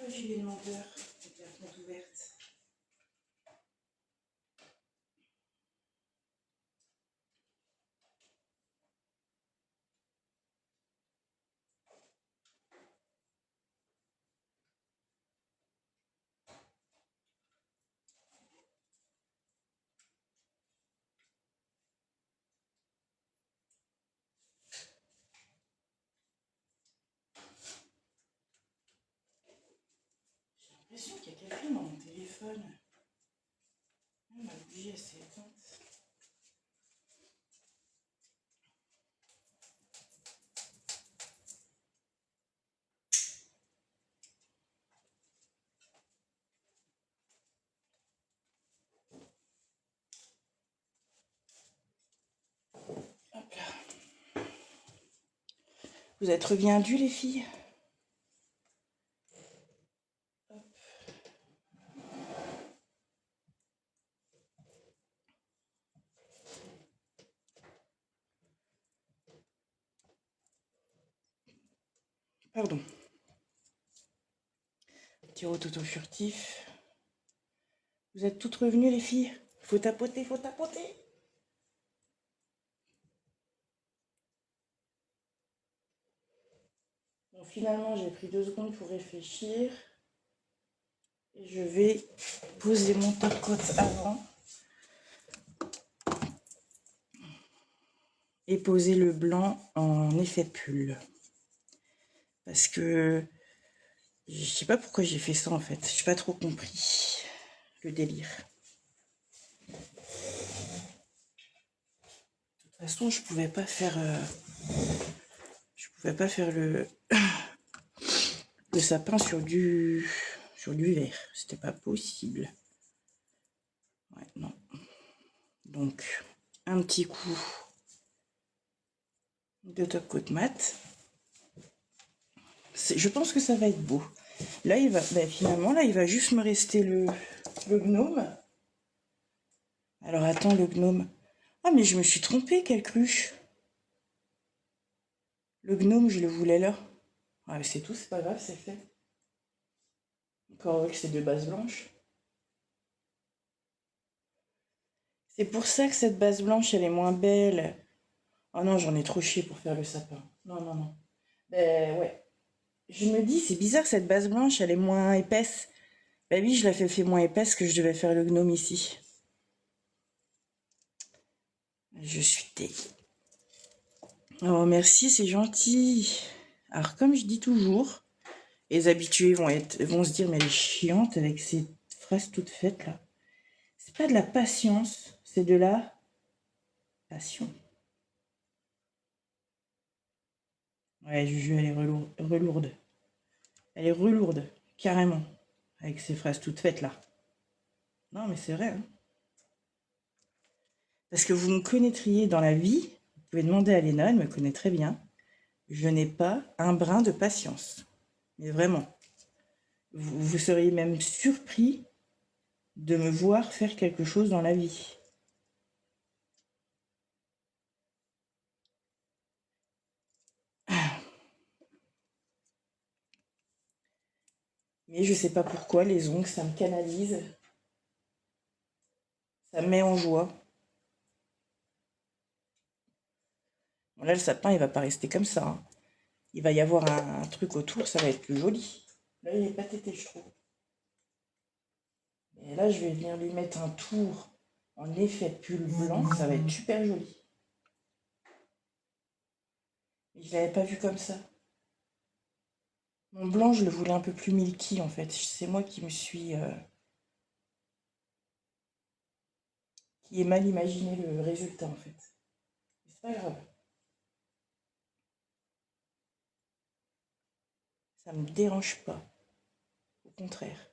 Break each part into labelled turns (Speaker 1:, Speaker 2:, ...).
Speaker 1: j'ai les menteurs avec la fenêtre ouverte. J'ai l'impression qu'il y a quelqu'un dans mon téléphone. Ma bougie, elle s'est éteinte. Hop là. Vous êtes reviendues, les filles? Hop. Pardon. Petit rototo furtif. Vous êtes toutes revenues, les filles? Faut tapoter, faut tapoter. Bon, finalement, j'ai pris 2 secondes pour réfléchir. Et je vais poser mon top-coat avant. Et poser le blanc en effet pull. Parce que je sais pas pourquoi j'ai fait ça en fait. J'ai pas trop compris le délire. De toute façon, je pouvais pas faire le sapin sur du vert. C'était pas possible. Ouais, non. Donc, un petit coup de top coat mat. Je pense que ça va être beau. Là, finalement, là, il va juste me rester le gnome. Alors, attends, le gnome. Ah, mais je me suis trompée, quelle cruche. Le gnome, je le voulais là. Ah, mais c'est tout, c'est pas grave, c'est fait. Encore avec ces 2 bases blanches. C'est pour ça que cette base blanche, elle est moins belle. Oh non, j'en ai trop chié pour faire le sapin. Non, non, non. Ben ouais. Je me dis, c'est bizarre, cette base blanche, elle est moins épaisse. Ben oui, je l'ai fait moins épaisse que je devais faire le gnome ici. Je suis dégueu. Oh, merci, c'est gentil. Alors, comme je dis toujours, les habitués vont se dire, mais elle est chiante avec ces phrases toutes faites là. C'est pas de la patience, c'est de la passion. Ouais, Juju, elle est relourde. Elle est relourde, carrément. Avec ces phrases toutes faites là. Non, mais c'est vrai. Hein. Parce que vous me connaîtriez dans la vie, vous pouvez demander à Léna, elle me connaît très bien. Je n'ai pas un brin de patience. Mais vraiment. Vous seriez même surpris de me voir faire quelque chose dans la vie. Mais je sais pas pourquoi, les ongles, ça me canalise. Ça me met en joie. Bon, là, le sapin, il va pas rester comme ça. Hein. Il va y avoir un truc autour, ça va être plus joli. Là, il est pas tété, je trouve. Et là, je vais venir lui mettre un tour en effet pull blanc, ça va être super joli. Mais je l'avais pas vu comme ça. Mon blanc, je le voulais un peu plus milky en fait. C'est moi qui me suis... qui ai mal imaginé le résultat en fait. Mais c'est pas grave. Ça me dérange pas. Au contraire.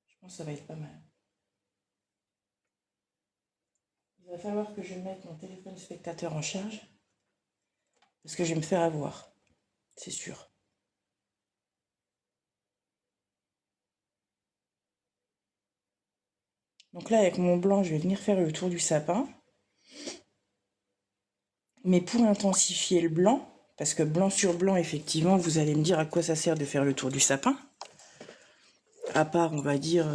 Speaker 1: Je pense que ça va être pas mal. Il va falloir que je mette mon téléphone spectateur en charge. Parce que je vais me faire avoir. C'est sûr. Donc là, avec mon blanc, je vais venir faire le tour du sapin. Mais pour intensifier le blanc, parce que blanc sur blanc, effectivement, vous allez me dire à quoi ça sert de faire le tour du sapin. à part, on va dire,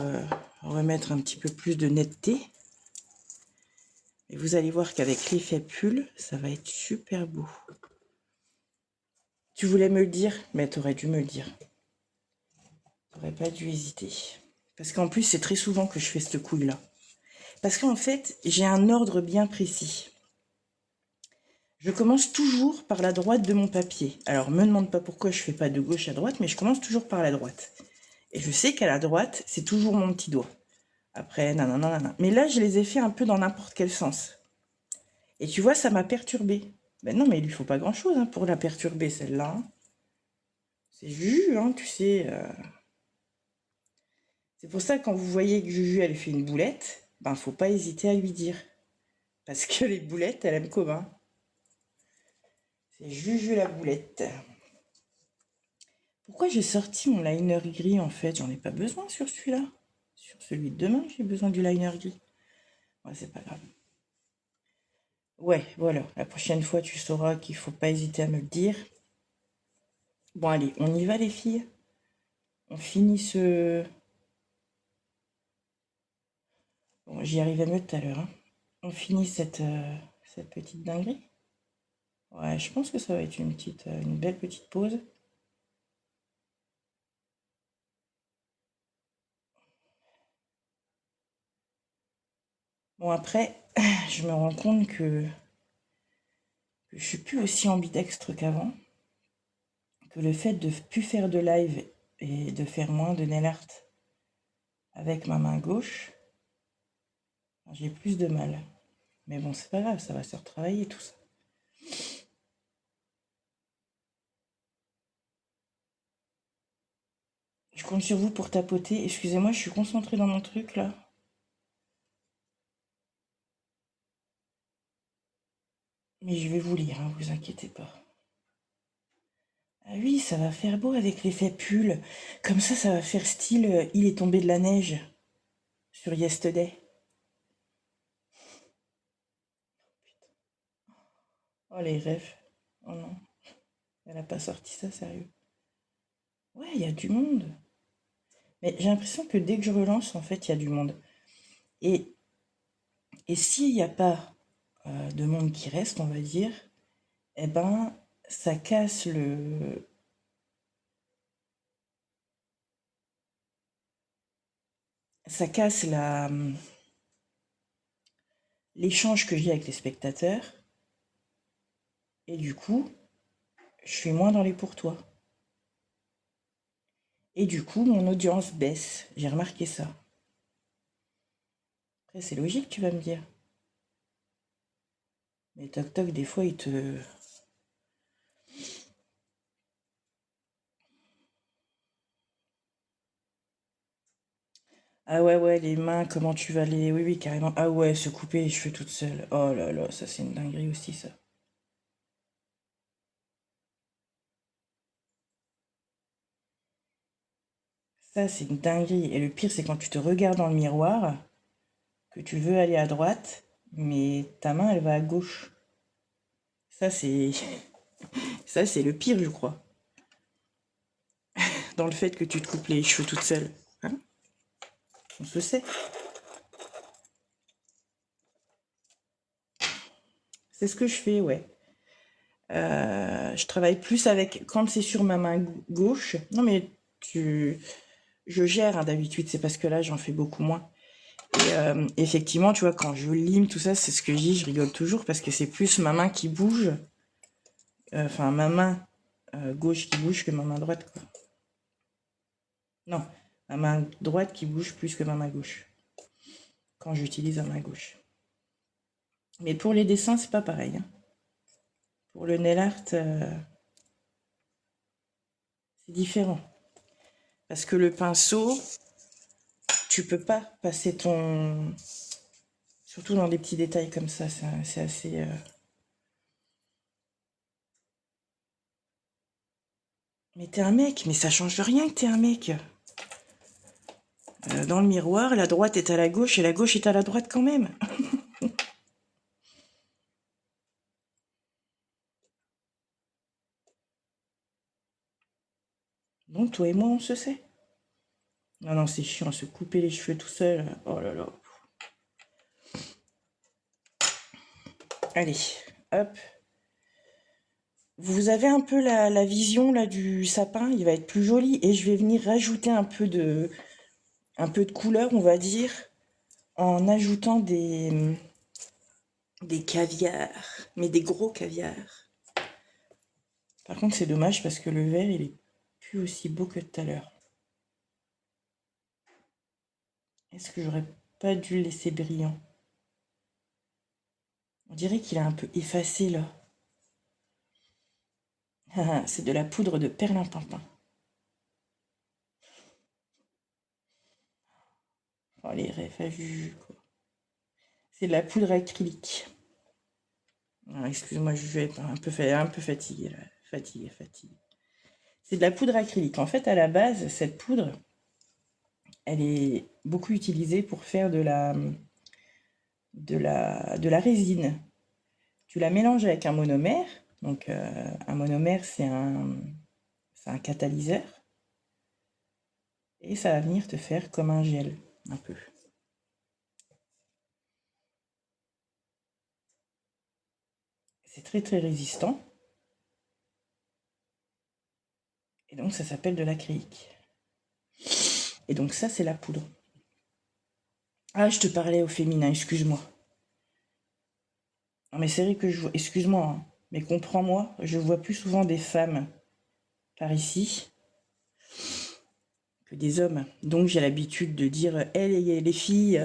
Speaker 1: remettre un petit peu plus de netteté. Et vous allez voir qu'avec l'effet pull, ça va être super beau. Tu voulais me le dire, mais t'aurais dû me le dire. T'aurais pas dû hésiter. Parce qu'en plus, c'est très souvent que je fais cette couille-là. Parce qu'en fait, j'ai un ordre bien précis. Je commence toujours par la droite de mon papier. Alors, me demande pas pourquoi je fais pas de gauche à droite, mais je commence toujours par la droite. Et je sais qu'à la droite, c'est toujours mon petit doigt. Après, nanana. Mais là, je les ai fait un peu dans n'importe quel sens. Et tu vois, ça m'a perturbée. Ben non, mais il lui faut pas grand-chose hein, pour la perturber, celle-là. Hein. C'est Juju, hein, tu sais. C'est pour ça, quand vous voyez que Juju, elle fait une boulette, ben, faut pas hésiter à lui dire. Parce que les boulettes, elle aime commun. C'est Juju la boulette. Pourquoi j'ai sorti mon liner gris, en fait? J'en ai pas besoin sur celui-là. Sur celui de demain, j'ai besoin du liner gris. Ouais, c'est pas grave. Ouais, voilà. La prochaine fois, tu sauras qu'il faut pas hésiter à me le dire. Bon, allez, on y va, les filles. On finit ce... Bon, j'y arrivais mieux tout à l'heure. Hein. On finit cette petite dinguerie. Ouais, je pense que ça va être une belle petite pause. Bon, après, je me rends compte que je suis plus aussi ambidextre qu'avant. Que le fait de plus faire de live et de faire moins de nail art avec ma main gauche, j'ai plus de mal. Mais bon, c'est pas grave, ça va se retravailler tout ça. Je compte sur vous pour tapoter. Excusez-moi, je suis concentrée dans mon truc là. Mais je vais vous lire, hein, vous inquiétez pas. Ah oui, ça va faire beau avec l'effet pull. Comme ça va faire style Il est tombé de la neige sur Yesterday. Oh les rêves. Oh non, elle a pas sorti ça, sérieux. Ouais, il y a du monde. Mais j'ai l'impression que dès que je relance, en fait, il y a du monde. Et, et s'il n'y a pas de monde qui reste, on va dire, eh ben, ça casse ça casse l'échange que j'ai avec les spectateurs. Et du coup, je suis moins dans les pour-toi. Et du coup, mon audience baisse. J'ai remarqué ça. Après, c'est logique, tu vas me dire. Mais Toc Toc, des fois, il te... Ah ouais, ouais, les mains, comment tu vas les... Oui, oui, carrément. Ah ouais, se couper les cheveux toute seule. Oh là là, ça c'est une dinguerie aussi, ça. Ça, c'est une dinguerie. Et le pire, c'est quand tu te regardes dans le miroir, que tu veux aller à droite, mais ta main, elle va à gauche. Ça, c'est... Ça, c'est le pire, je crois. Dans le fait que tu te coupes les cheveux toute seule. Hein? On se sait. C'est ce que je fais, ouais. Je travaille plus avec... Quand c'est sur ma main gauche... Non, mais tu... Je gère hein, d'habitude, c'est parce que là, j'en fais beaucoup moins. Et effectivement, tu vois, quand je lime tout ça, c'est ce que je dis, je rigole toujours, parce que c'est plus ma main qui bouge, enfin ma main gauche qui bouge que ma main droite, quoi. Non, ma main droite qui bouge plus que ma main gauche, quand j'utilise ma main gauche. Mais pour les dessins, c'est pas pareil. Hein. Pour le nail art, c'est différent. Parce que le pinceau, tu peux pas passer ton... Surtout dans des petits détails comme ça, c'est assez... Mais t'es un mec, mais ça change rien que t'es un mec. Dans le miroir, la droite est à la gauche et la gauche est à la droite quand même. Donc toi et moi, on se sait. Non, non, c'est chiant, se couper les cheveux tout seul. Oh là là. Allez, hop. Vous avez un peu la vision là du sapin, il va être plus joli. Et je vais venir rajouter un peu de couleur, on va dire, en ajoutant des caviars, mais des gros caviars. Par contre, c'est dommage parce que le vert, il est plus aussi beau que tout à l'heure. Est-ce que j'aurais pas dû le laisser brillant? On dirait qu'il est un peu effacé là. C'est de la poudre de perlimpinpin. Oh, les refs à vue, quoi. C'est de la poudre acrylique. Ah, excuse-moi, je vais être un peu fatiguée là. Fatiguée. C'est de la poudre acrylique. En fait, à la base, cette poudre, elle est beaucoup utilisée pour faire de la résine. Tu la mélanges avec un monomère. Donc, un monomère, c'est un catalyseur. Et ça va venir te faire comme un gel, un peu. C'est très très résistant. Et donc, ça s'appelle de l'acrylique. Et donc, ça, c'est la poudre. Ah, je te parlais au féminin, excuse-moi. Non, mais c'est vrai que je vois. Excuse-moi, hein, mais comprends-moi, je vois plus souvent des femmes par ici que des hommes. Donc j'ai l'habitude de dire elles et les filles.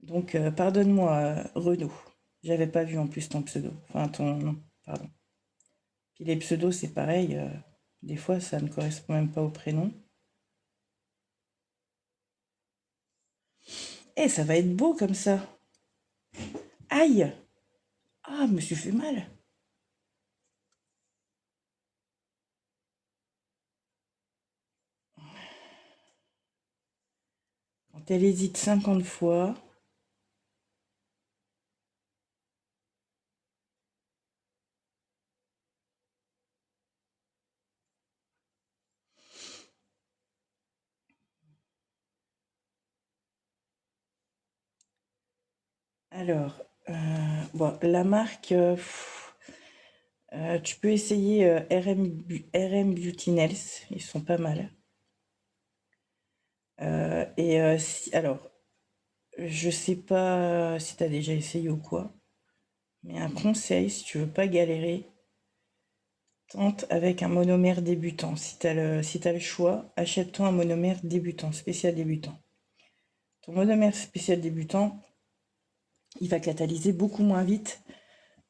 Speaker 1: Donc pardonne-moi, Renaud. J'avais pas vu en plus ton pseudo. Enfin ton nom, pardon. Puis les pseudos, c'est pareil. Des fois, ça ne correspond même pas au prénom. Eh, ça va être beau comme ça. Aïe! Ah, je me suis fait mal. Quand elle hésite 50 fois. Alors, bon, la marque, tu peux essayer RM Beauty Nails, ils sont pas mal. Alors, je sais pas si tu as déjà essayé ou quoi, mais un conseil, si tu veux pas galérer, tente avec un monomère débutant. Si t'as le choix, achète-toi un monomère débutant, spécial débutant. Ton monomère spécial débutant, il va catalyser beaucoup moins vite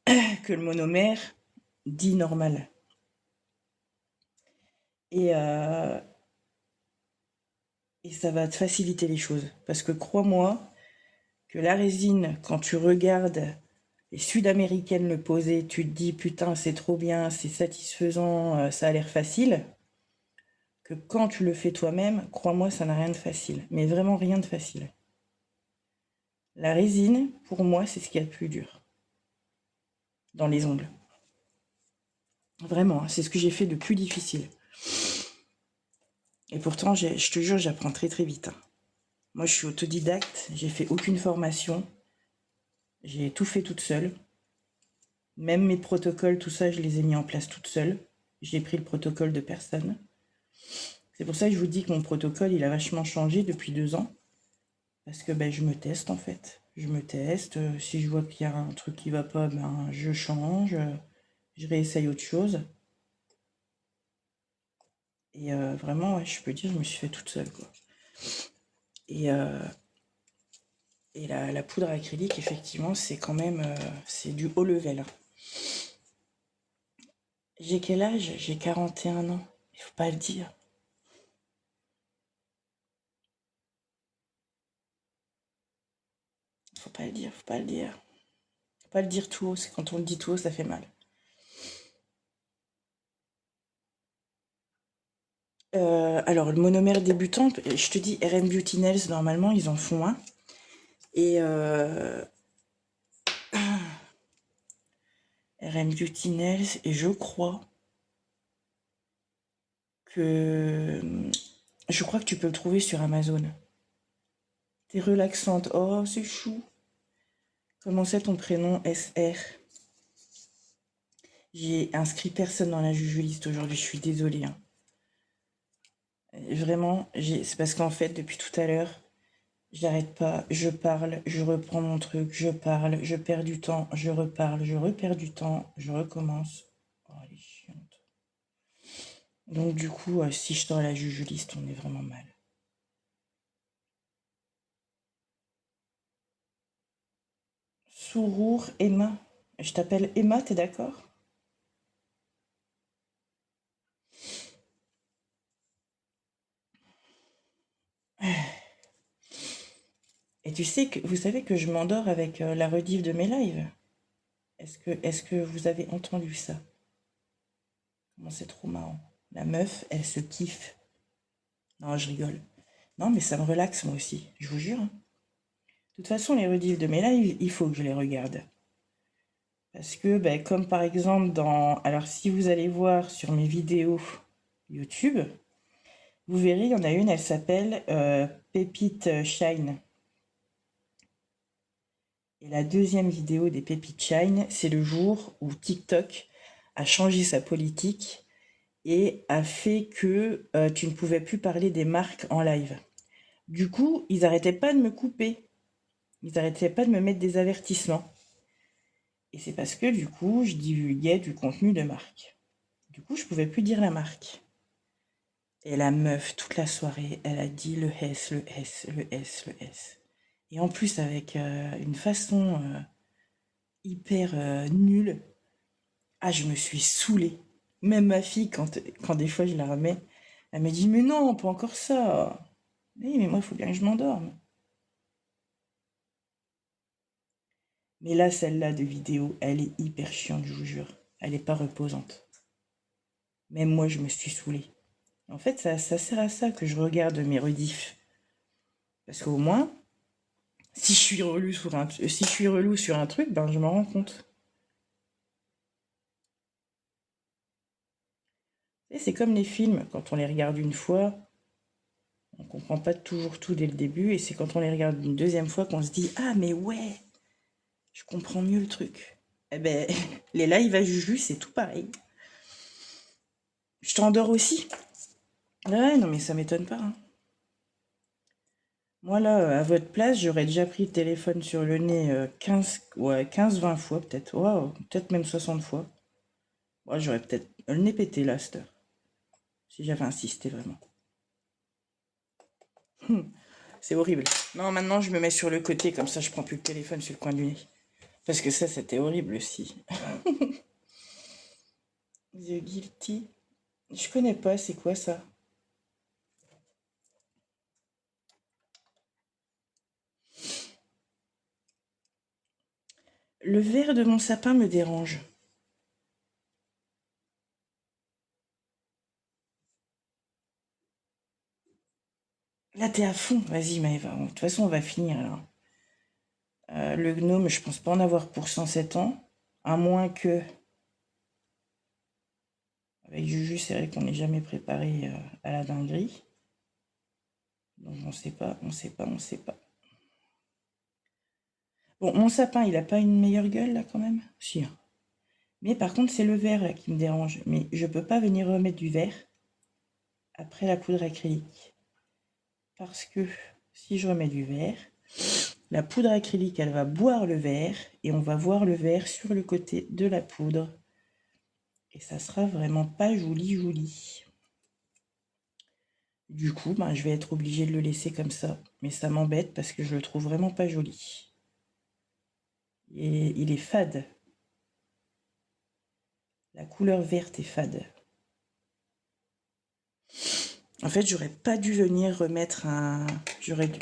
Speaker 1: que le monomère dit normal. Et, euh, et ça va te faciliter les choses. Parce que crois-moi que la résine, quand tu regardes les Sud-Américaines le poser, tu te dis putain c'est trop bien, c'est satisfaisant, ça a l'air facile. Que quand tu le fais toi-même, crois-moi, ça n'a rien de facile. Mais vraiment rien de facile. La résine, pour moi, c'est ce qu'il y a de plus dur dans les ongles. Vraiment, hein, c'est ce que j'ai fait de plus difficile. Et pourtant, je te jure, j'apprends très très vite, hein. Moi, je suis autodidacte, j'ai fait aucune formation, j'ai tout fait toute seule. Même mes protocoles, tout ça, je les ai mis en place toute seule. J'ai pris le protocole de personne. C'est pour ça que je vous dis que mon protocole, il a vachement changé depuis 2 ans. Parce que ben, je me teste en fait. Je me teste. Si je vois qu'il y a un truc qui va pas, ben, je change. Je réessaye autre chose. Et vraiment, ouais, je peux dire, je me suis fait toute seule, quoi. Et, euh, et la poudre acrylique, effectivement, c'est quand même c'est du haut level, hein. J'ai quel âge? J'ai 41 ans. Il faut pas le dire. Faut pas le dire, faut pas le dire. Faut pas le dire tout haut, c'est quand on le dit tout haut, ça fait mal. Alors, le monomère débutant, je te dis, RM Beauty Nails, normalement, ils en font un. Et RM Beauty Nails, et je crois que Je crois que tu peux le trouver sur Amazon. T'es relaxante. Oh, c'est chou. Comment c'est ton prénom, SR? J'ai inscrit personne dans la Jujuliste aujourd'hui, je suis désolée, hein. Vraiment, c'est parce qu'en fait, depuis tout à l'heure, j'arrête pas, je parle, je reprends mon truc, je parle, je perds du temps, je reparle, je reperds du temps, je recommence. Oh, elle est chiante. Donc du coup, si je sors la Jujuliste, on est vraiment mal. Sourour, Emma. Je t'appelle Emma, t'es d'accord? Et tu sais que vous savez que je m'endors avec la rediff de mes lives. Est-ce que vous avez entendu ça? Comment c'est trop marrant. La meuf, elle se kiffe. Non, je rigole. Non, mais ça me relaxe moi aussi, je vous jure, hein. De toute façon, les rediffs de mes lives, il faut que je les regarde. Parce que, ben, comme par exemple dans... Alors, si vous allez voir sur mes vidéos YouTube, vous verrez, il y en a une, elle s'appelle Pépite Shine. Et la deuxième vidéo des Pépites Shine, c'est le jour où TikTok a changé sa politique et a fait que tu ne pouvais plus parler des marques en live. Du coup, ils n'arrêtaient pas de me couper. Ils n'arrêtaient pas de me mettre des avertissements. Et c'est parce que du coup, je divulguais du contenu de marque. Du coup, je pouvais plus dire la marque. Et la meuf, toute la soirée, elle a dit le S, le S, le S, le S. Et en plus, avec une façon hyper nulle. Ah, je me suis saoulée. Même ma fille, quand des fois je la remets, elle me dit, mais non, pas encore ça. Oui, mais moi, il faut bien que je m'endorme. Mais là, celle-là de vidéo, elle est hyper chiante, je vous jure. Elle n'est pas reposante. Même moi, je me suis saoulée. En fait, ça sert à ça que je regarde mes rediffs. Parce qu'au moins, si je suis relou sur un truc, ben je m'en rends compte. Et c'est comme les films, quand on les regarde une fois, on comprend pas toujours tout dès le début, et c'est quand on les regarde une deuxième fois qu'on se dit ah mais ouais, je comprends mieux le truc. Eh ben les lives à Juju, c'est tout pareil. Je t'endors aussi. Ouais, non mais ça m'étonne pas, hein. Moi là, à votre place, j'aurais déjà pris le téléphone sur le nez 15, ouais, 15-20 fois peut-être. Waouh, peut-être même 60 fois. Ouais, j'aurais peut-être le nez pété là, cette heure, si j'avais insisté vraiment. C'est horrible. Non, maintenant je me mets sur le côté, comme ça je prends plus le téléphone sur le coin du nez. Parce que ça, c'était horrible aussi. The Guilty. Je connais pas, c'est quoi ça? Le verre de mon sapin me dérange. Là, t'es à fond. Vas-y, Maëva. De toute façon, on va finir alors. Le gnome, je pense pas en avoir pour 107 ans. À moins que. Avec Juju, c'est vrai qu'on n'est jamais préparé à la dinguerie. Donc on sait pas, on sait pas, on sait pas. Bon, mon sapin, il a pas une meilleure gueule là quand même? Si, hein. Mais par contre, c'est le verre là qui me dérange. Mais je peux pas venir remettre du verre après la poudre acrylique. Parce que si je remets du verre, la poudre acrylique, elle va boire le verre et on va voir le verre sur le côté de la poudre. Et ça sera vraiment pas joli joli. Du coup, ben, je vais être obligée de le laisser comme ça. Mais ça m'embête parce que je le trouve vraiment pas joli. Et il est fade. La couleur verte est fade. En fait, j'aurais pas dû venir remettre un... J'aurais dû...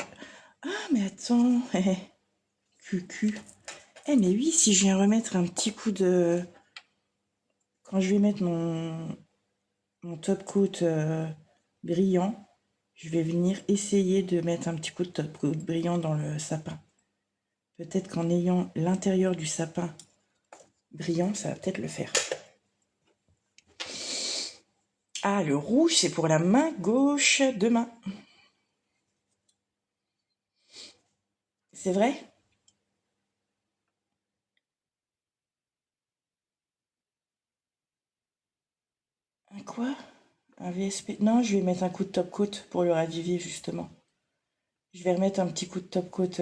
Speaker 1: Ah, mais attends. Cucu. Eh, mais oui, si je viens remettre un petit coup de... Quand je vais mettre mon top coat brillant, je vais venir essayer de mettre un petit coup de top coat brillant dans le sapin. Peut-être qu'en ayant l'intérieur du sapin brillant, ça va peut-être le faire. Ah, le rouge, c'est pour la main gauche demain. C'est vrai? Un quoi? Un VSP? Non, je vais mettre un coup de top coat pour le raviver, justement. Je vais remettre un petit coup de top coat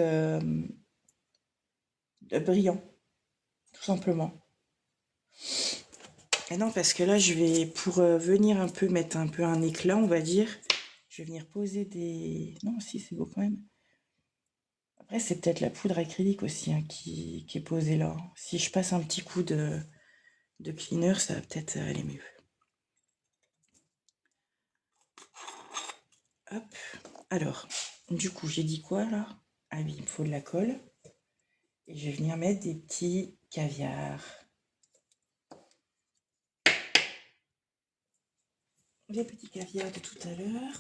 Speaker 1: brillant, tout simplement. Et non, parce que là, je vais, pour venir un peu, mettre un peu un éclat, on va dire, je vais venir poser des... Non, si, c'est beau quand même. Après, c'est peut-être la poudre acrylique aussi hein, qui est posée là. Si je passe un petit coup de cleaner, ça va peut-être aller mieux. Hop. Alors, du coup, j'ai dit quoi là? Ah oui, il me faut de la colle. Et je vais venir mettre des petits caviars. Les petits caviars de tout à l'heure.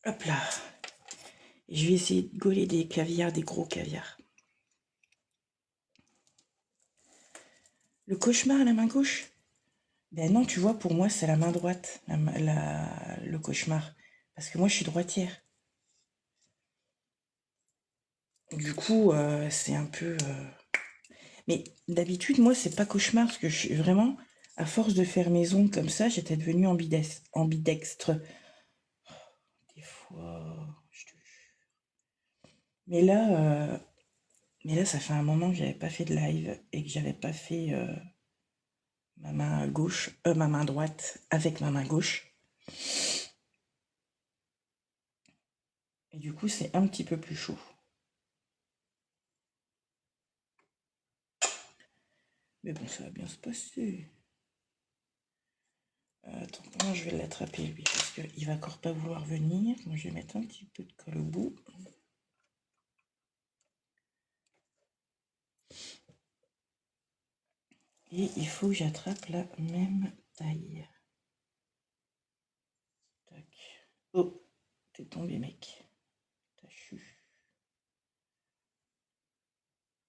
Speaker 1: Hop là. Et je vais essayer de gauler des caviars, des gros caviars. Le cauchemar à la main gauche? Ben non, tu vois, pour moi, c'est la main droite, le cauchemar. Parce que moi, je suis droitière. Du coup, c'est un peu... Mais d'habitude, moi, c'est pas cauchemar, parce que je suis vraiment, à force de faire mes ongles comme ça, j'étais devenue ambidextre. Des fois, je te jure. Mais là, ça fait un moment que j'avais pas fait de live et que j'avais pas fait ma main gauche, ma main droite avec ma main gauche. Et du coup, c'est un petit peu plus chaud. Mais bon, ça va bien se passer. Attends, comment je vais l'attraper lui? Parce qu'il va encore pas vouloir venir. Donc je vais mettre un petit peu de colle au bout. Et il faut que j'attrape la même taille. Tac. Oh, t'es tombé mec. T'as chu.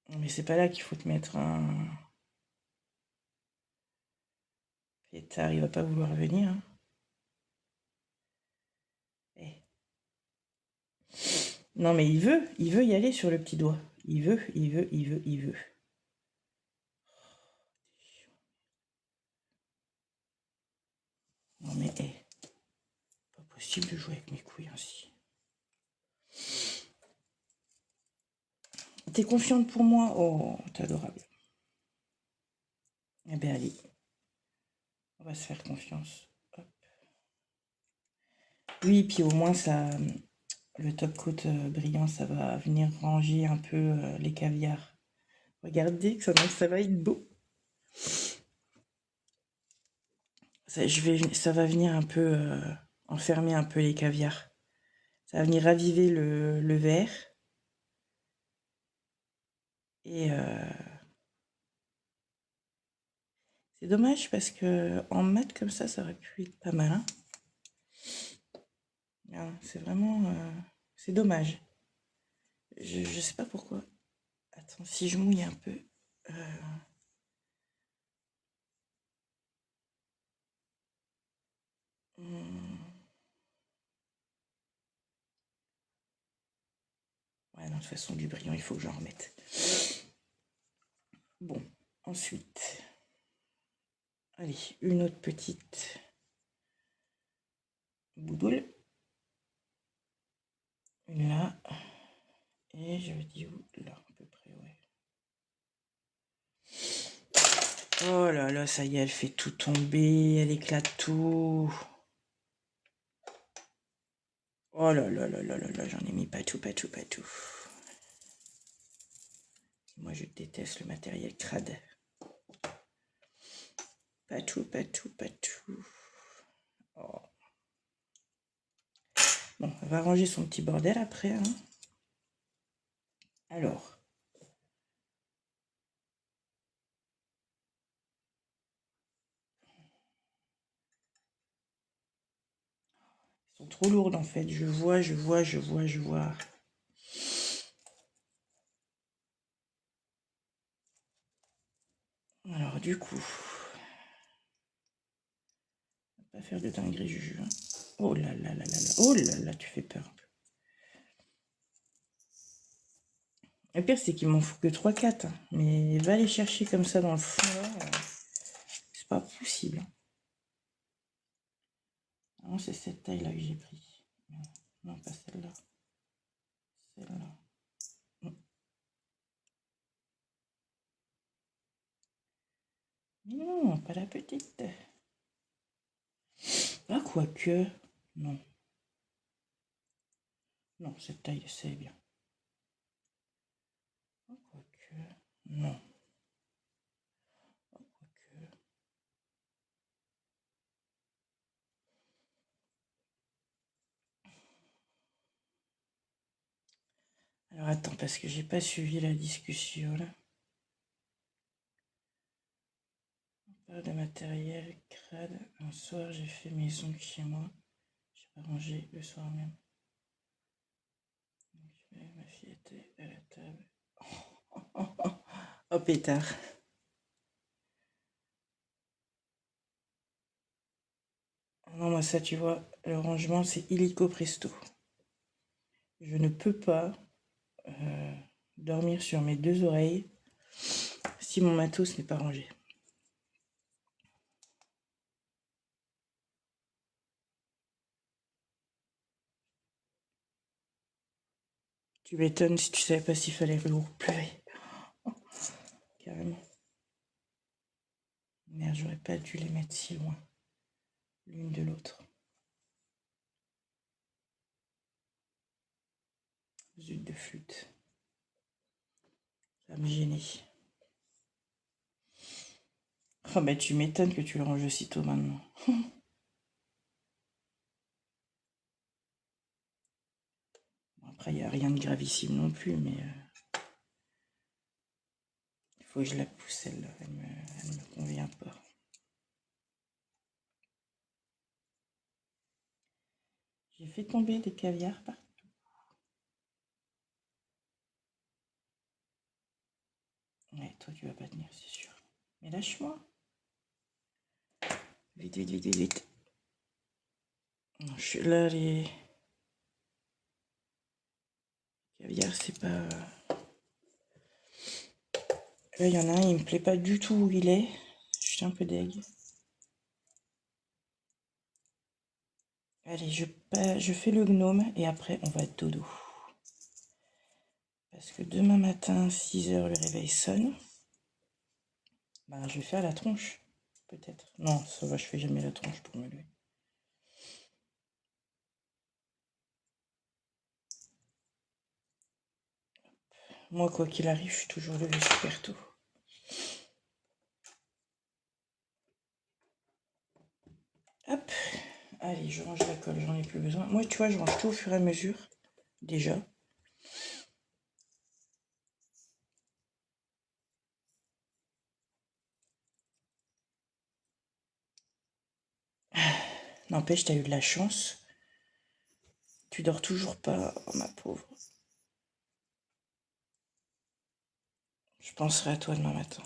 Speaker 1: Mais c'est pas là qu'il faut te mettre un pétard, il va pas vouloir venir. Hein. Eh. Non mais il veut y aller sur le petit doigt. Il veut. Non mais pas possible de jouer avec mes couilles ainsi. T'es confiante pour moi? Oh, t'es adorable. Eh bien allez, on va se faire confiance. Hop. Oui, puis au moins ça, le top coat brillant, ça va venir ranger un peu les caviars. Regardez que ça va être beau. Ça va venir un peu enfermer un peu les caviars. Ça va venir raviver le vert. Et c'est dommage parce que en mat comme ça aurait pu être pas mal. Hein. C'est vraiment... c'est dommage. Je sais pas pourquoi. Attends, si je mouille un peu... Ouais, non, de toute façon, du brillant, il faut que j'en remette. Bon, ensuite... Allez, une autre petite boudoule. Une là. Et je dis où? Là, à peu près, ouais. Oh là là, ça y est, elle fait tout tomber, elle éclate tout. Oh là là là là là là, j'en ai mis pas tout. Moi, je déteste le matériel crade. Pas tout. Oh. Bon, on va ranger son petit bordel après. Hein. Alors. Elles sont trop lourdes en fait. Je vois. Alors du coup, Pas faire de dinguerie, Juju. Hein. Oh là là là là là. Oh là là, tu fais peur un peu. Le pire, c'est qu'il m'en faut que 3-4. Hein. Mais va les chercher comme ça dans le fond, là. C'est pas possible. Non, c'est cette taille-là que j'ai pris. Non, pas celle-là. Celle-là. Non, pas la petite. Ah, quoique. Non. Non, cette taille, c'est bien. Ah, quoique. Non. Ah, quoique. Alors, attends, parce que j'ai pas suivi la discussion, là. On parle de matériel crade. Un soir, j'ai fait mes ongles chez moi. J'ai pas rangé le soir même. Ma fille était à la table. Oh, pétard. Non, moi, ça, tu vois, le rangement, c'est illico presto. Je ne peux pas dormir sur mes 2 oreilles si mon matos n'est pas rangé. Tu m'étonnes si tu savais pas s'il fallait pleurer. Carrément. Merde, j'aurais pas dû les mettre si loin, l'une de l'autre. Zut de flûte. Ça va me gêner. Oh bah tu m'étonnes que tu le ranges aussitôt maintenant. Bon, après, il n'y a rien de gravissime non plus, mais il faut que je la pousse celle-là. Elle me convient pas. J'ai fait tomber des caviars partout. Ouais, toi tu vas pas tenir, c'est sûr. Mais lâche-moi. Vite, vite, vite, vite, vite. Non, je suis là, les caviars, c'est pas... Là, il y en a un, il me plaît pas du tout où il est. Je suis un peu deg. Allez, je fais le gnome et après, on va être dodo. Parce que demain matin, 6h, le réveil sonne. Bah, je vais faire la tronche, peut-être. Non, ça va, je fais jamais la tronche pour me lever. Moi, quoi qu'il arrive, je suis toujours levée super tôt. Hop. Allez, je range la colle, j'en ai plus besoin. Moi, tu vois, je range tout au fur et à mesure, déjà. N'empêche, t'as eu de la chance. Tu dors toujours pas, oh, ma pauvre. Je penserai à toi demain matin.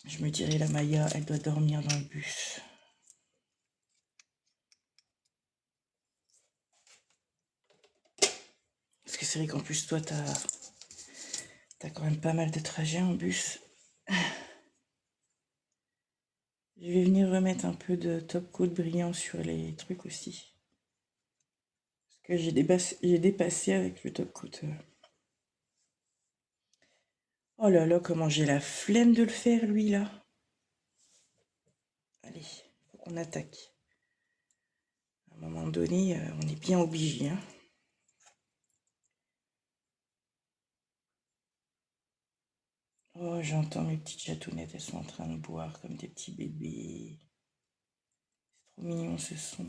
Speaker 1: Je me dirai, la Maya, elle doit dormir dans le bus. Parce que c'est vrai qu'en plus, toi, t'as quand même pas mal de trajets en bus. Je vais venir remettre un peu de top coat brillant sur les trucs aussi. Parce que j'ai dépassé avec le top coat. Oh là là, comment j'ai la flemme de le faire, lui, là. Allez, faut qu'on attaque. À un moment donné, on est bien obligé. Hein. Oh, j'entends mes petites chatounettes, elles sont en train de boire comme des petits bébés. C'est trop mignon ce son.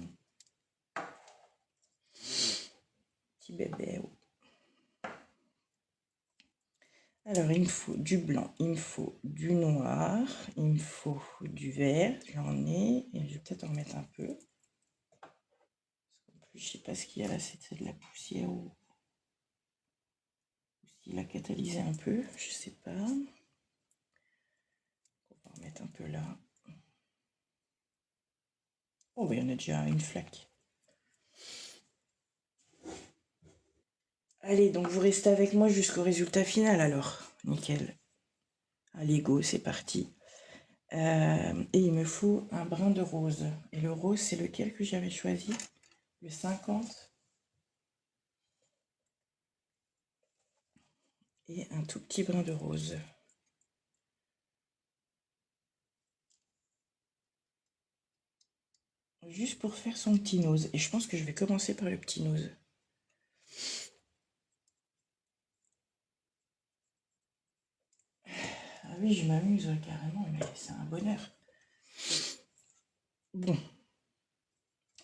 Speaker 1: Petit bébé. Oh. Alors, il me faut du blanc, il me faut du noir, il me faut du vert, j'en ai, et je vais peut-être en remettre un peu. En plus, je sais pas ce qu'il y a là, c'est de la poussière ou s'il a catalysé un peu, je sais pas. On va en mettre un peu là. Oh, bah, il y en a déjà une flaque. Allez, donc vous restez avec moi jusqu'au résultat final alors. Nickel. Allez, go, c'est parti. Et il me faut un brin de rose. Et le rose, c'est lequel que j'avais choisi? Le 50. Et un tout petit brin de rose. Juste pour faire son petit nose. Et je pense que je vais commencer par le petit nose. Ah oui, je m'amuse carrément, mais c'est un bonheur. Bon.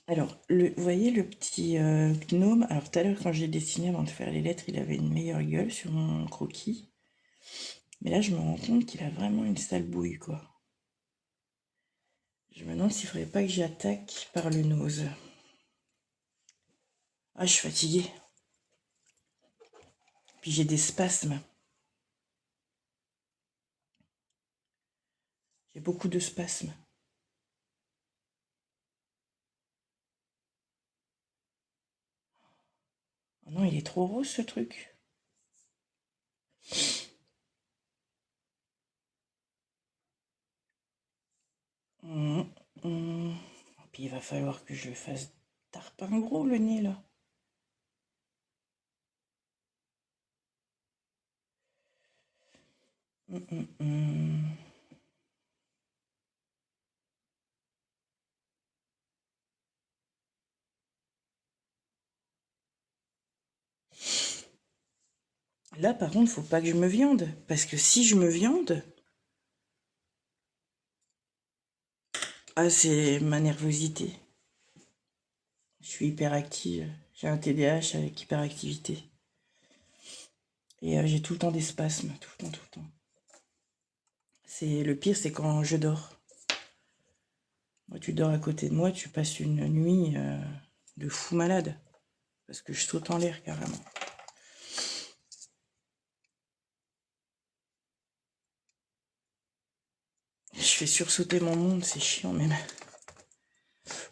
Speaker 1: Alors, vous voyez le petit gnome. Alors, tout à l'heure, quand j'ai dessiné avant de faire les lettres, il avait une meilleure gueule sur mon croquis. Mais là, je me rends compte qu'il a vraiment une sale bouille, quoi. Je me demande s'il faudrait pas que j'attaque par le nose. Ah, je suis fatiguée. Puis j'ai des spasmes. J'ai beaucoup de spasmes. Oh non, il est trop rose, ce truc. Hum, hum. Puis il va falloir que je le fasse tarpin gros, le nez, là. Hum, hum, hum. Là, par contre, faut pas que je me viande. Parce que si je me viande... Ah, c'est ma nervosité. Je suis hyperactive. J'ai un TDAH avec hyperactivité. Et j'ai tout le temps des spasmes. Tout le temps, tout le temps. Le pire, c'est quand je dors. Moi, tu dors à côté de moi, tu passes une nuit de fou malade. Parce que je saute en l'air carrément. Je fais sursauter mon monde, c'est chiant même.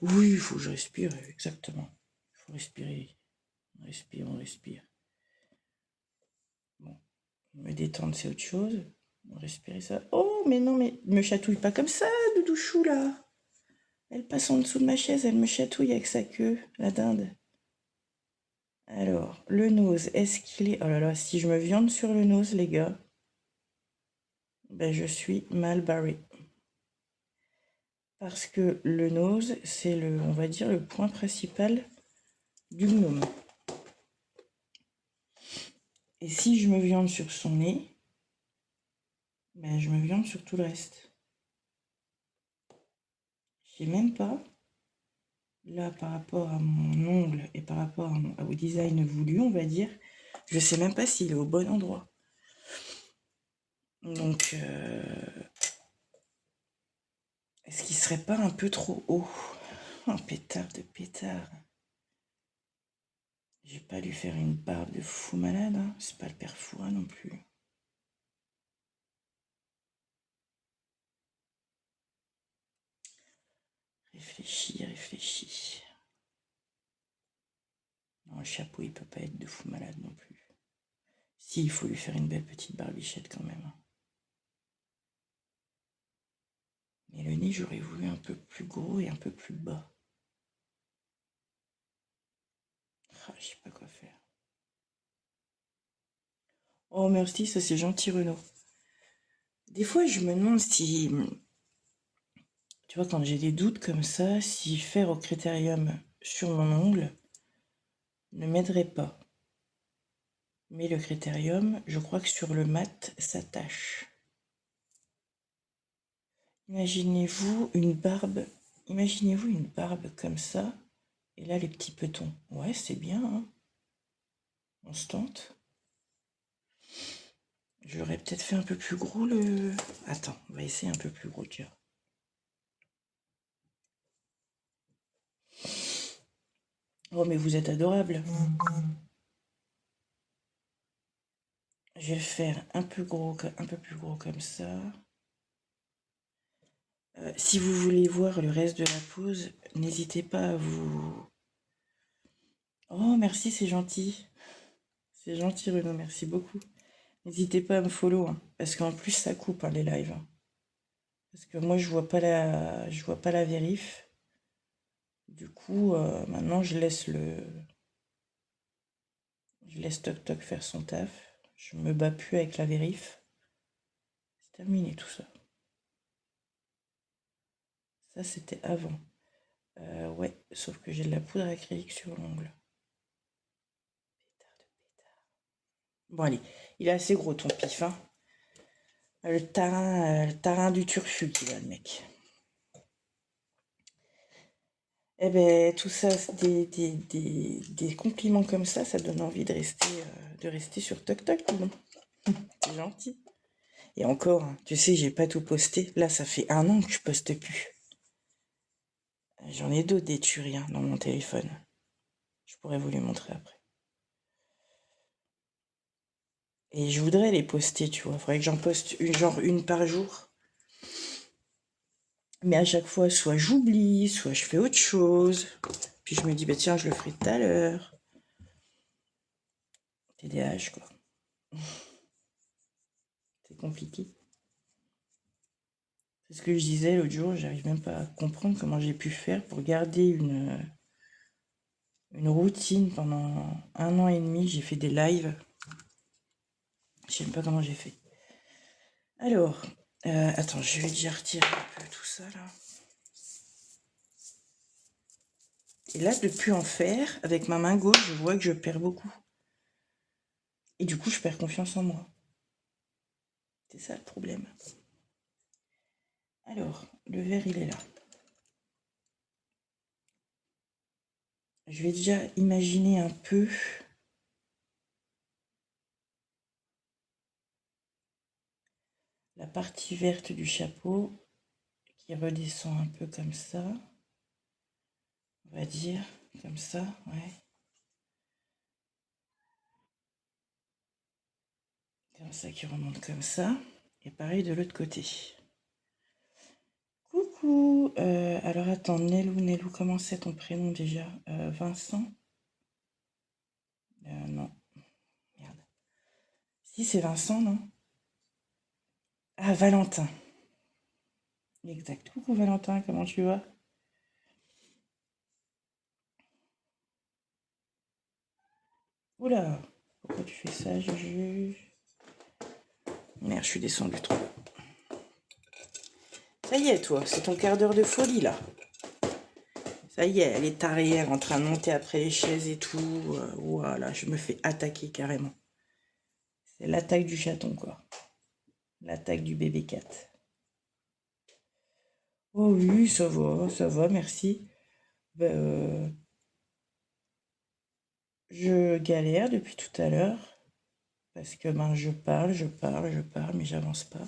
Speaker 1: Oui, il faut que je respire, exactement. Il faut respirer. On respire, on respire. Bon, me détendre, c'est autre chose. Respirer ça. Oh, mais non, mais me chatouille pas comme ça, Doudouchou, là. Elle passe en dessous de ma chaise, elle me chatouille avec sa queue, la dinde. Alors, le nose, est-ce qu'il est... Oh là là, si je me viande sur le nose, les gars, ben je suis mal barré. Parce que le nose, c'est on va dire, le point principal du gnome. Et si je me viande sur son nez, ben je me viande sur tout le reste. Je sais même pas, là, par rapport à mon ongle et par rapport au design voulu, on va dire, je sais même pas s'il est au bon endroit. Donc, est-ce qu'il serait pas un peu trop haut? Un pétard de pétard. Je vais pas lui faire une barbe de fou malade, hein. C'est pas le père Fouras non plus. Réfléchis, réfléchis. Non, le chapeau, il peut pas être de fou malade non plus. Si, il faut lui faire une belle petite barbichette quand même. Mais le nez, j'aurais voulu un peu plus gros et un peu plus bas. Ah, je sais pas quoi faire. Oh merci, ça c'est gentil Renaud. Des fois, je me demande si, tu vois, quand j'ai des doutes comme ça, si faire au critérium sur mon ongle ne m'aiderait pas. Mais le critérium, je crois que sur le mat, ça tâche. Imaginez-vous une barbe comme ça, et là les petits petons. Ouais, c'est bien, hein. On se tente. J'aurais peut-être fait un peu plus gros le... Attends, on va essayer un peu plus gros, tiens. Oh, mais vous êtes adorable. Je vais le faire un peu plus gros comme ça. Si vous voulez voir le reste de la pause, n'hésitez pas à vous... Oh, merci, c'est gentil. C'est gentil, Bruno, merci beaucoup. N'hésitez pas à me follow, hein, parce qu'en plus, ça coupe, hein, les lives, hein. Parce que moi, je vois pas la vérif. Du coup, maintenant, je laisse Toc Toc faire son taf. Je me bats plus avec la vérif. C'est terminé tout ça. Ça, c'était avant. Ouais, sauf que j'ai de la poudre acrylique sur l'ongle. Pétard de pétard. Bon, allez, il est assez gros ton pif, hein. Le tarin du turfu qui va, le mec. Eh ben, tout ça, des compliments comme ça donne envie de rester sur Toc Toc, ou non? C'est gentil. Et encore, hein, tu sais, j'ai pas tout posté. Là, ça fait 1 an que je poste plus. J'en ai d'autres des tueries, hein, dans mon téléphone. Je pourrais vous les montrer après. Et je voudrais les poster, tu vois. Faudrait que j'en poste une par jour. Mais à chaque fois, soit j'oublie, soit je fais autre chose. Puis je me dis, bah tiens, je le ferai tout à l'heure. TDAH, quoi. C'est compliqué. C'est ce que je disais l'autre jour, j'arrive même pas à comprendre comment j'ai pu faire pour garder une routine pendant 1 an et demi. J'ai fait des lives. Je sais même pas comment j'ai fait. Alors, attends, je vais déjà retirer un peu tout ça là. Et là, de plus en faire, avec ma main gauche, je vois que je perds beaucoup. Et du coup, je perds confiance en moi. C'est ça le problème. Alors, le verre, il est là. Je vais déjà imaginer un peu la partie verte du chapeau qui redescend un peu comme ça. On va dire comme ça, ouais. Comme ça, qui remonte comme ça. Et pareil de l'autre côté. Coucou. Alors attends, Nelou, comment c'est ton prénom déjà? Vincent? Non. Merde. Si, c'est Vincent, non? Ah, Valentin. Exact. Coucou Valentin, comment tu vas? Oula, pourquoi tu fais ça, Juju? Merde, je suis descendue trop. Ça y est, toi, c'est ton quart d'heure de folie, là. Ça y est, elle est arrière en train de monter après les chaises et tout. Voilà, je me fais attaquer carrément. C'est l'attaque du chaton, quoi. L'attaque du bébé cat. Oh oui, ça va, merci. Ben, je galère depuis tout à l'heure. Parce que ben, je parle, mais j'avance pas.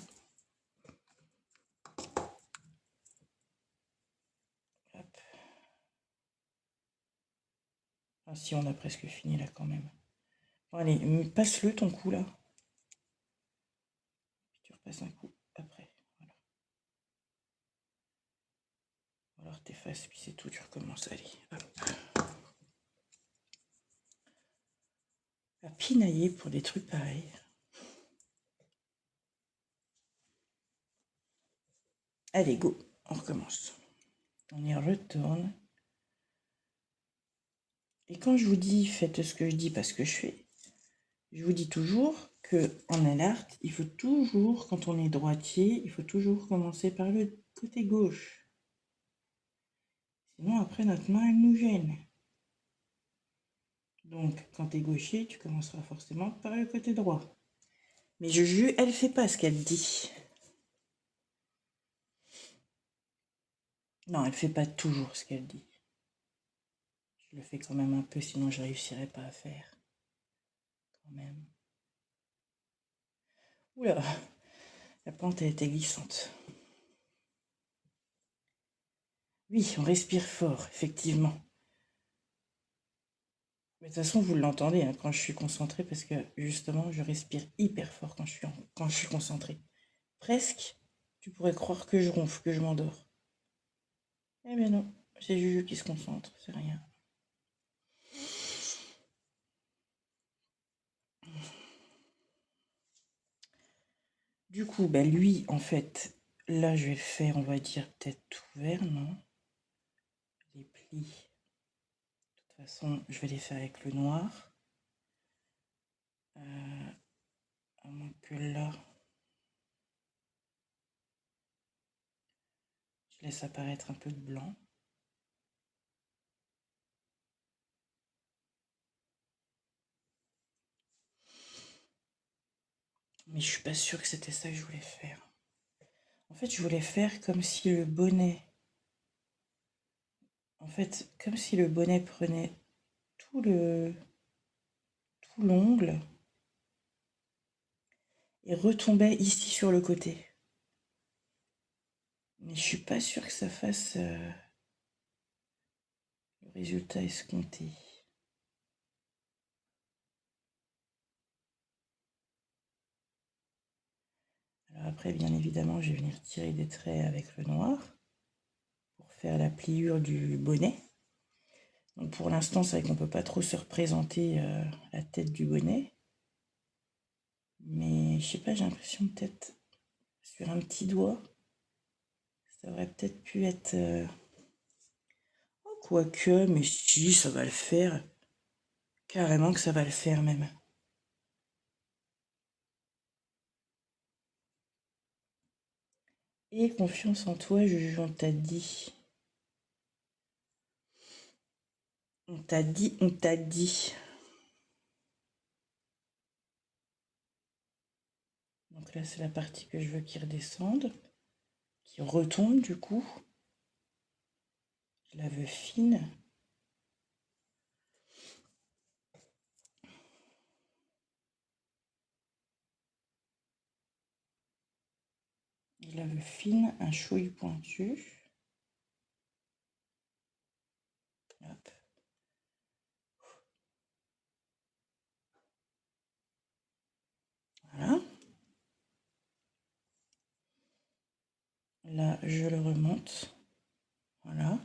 Speaker 1: Hop. Ah si, on a presque fini là quand même. Bon, allez, passe-le ton coup là. Puis tu repasses un coup après. Voilà. Alors t'effaces, puis c'est tout, tu recommences. Allez, hop. À pinailler pour des trucs pareils. Allez, go, on recommence. On y retourne. Et quand je vous dis faites ce que je dis, parce que je fais, je vous dis toujours que en nail art, il faut toujours, quand on est droitier, il faut toujours commencer par le côté gauche. Sinon, après, notre main, elle nous gêne. Donc, quand tu es gaucher, tu commenceras forcément par le côté droit. Mais Juju, elle fait pas ce qu'elle dit. Non, elle fait pas toujours ce qu'elle dit. Je le fais quand même un peu, sinon je réussirais pas à faire. Quand même. Oula, la pente a été glissante. Oui, on respire fort, effectivement. Mais de toute façon, vous l'entendez hein, quand je suis concentrée, parce que justement, je respire hyper fort quand je suis concentrée. Presque, Tu pourrais croire que je ronfle, que je m'endors. Eh ben non, c'est Juju qui se concentre, c'est rien. Du coup, bah lui, en fait, là, je vais le faire, on va dire, peut-être ouvert, non? Les plis. De toute façon, je vais les faire avec le noir. À moins que là, je laisse apparaître un peu de blanc. Mais je suis pas sûre que c'était ça que je voulais faire. En fait, je voulais faire comme si le bonnet... En fait, comme si le bonnet prenait tout l'ongle et retombait ici sur le côté. Mais je suis pas sûre que ça fasse le résultat escompté. Alors après, bien évidemment, je vais venir tirer des traits avec le noir pour faire la pliure du bonnet. Donc pour l'instant, c'est vrai qu'on peut pas trop se représenter la tête du bonnet. Mais je sais pas, j'ai l'impression peut-être sur un petit doigt, ça aurait peut-être pu être... Oh, quoique, mais si, ça va le faire. Carrément que ça va le faire même. Et confiance en toi, Juju, on t'a dit. On t'a dit, on t'a dit. Donc là, c'est la partie que je veux qu'il redescende, qui retombe du coup. Je la veux fine. Je la veux fine, un chouille pointu. Hop. Voilà. Là, je le remonte. Voilà.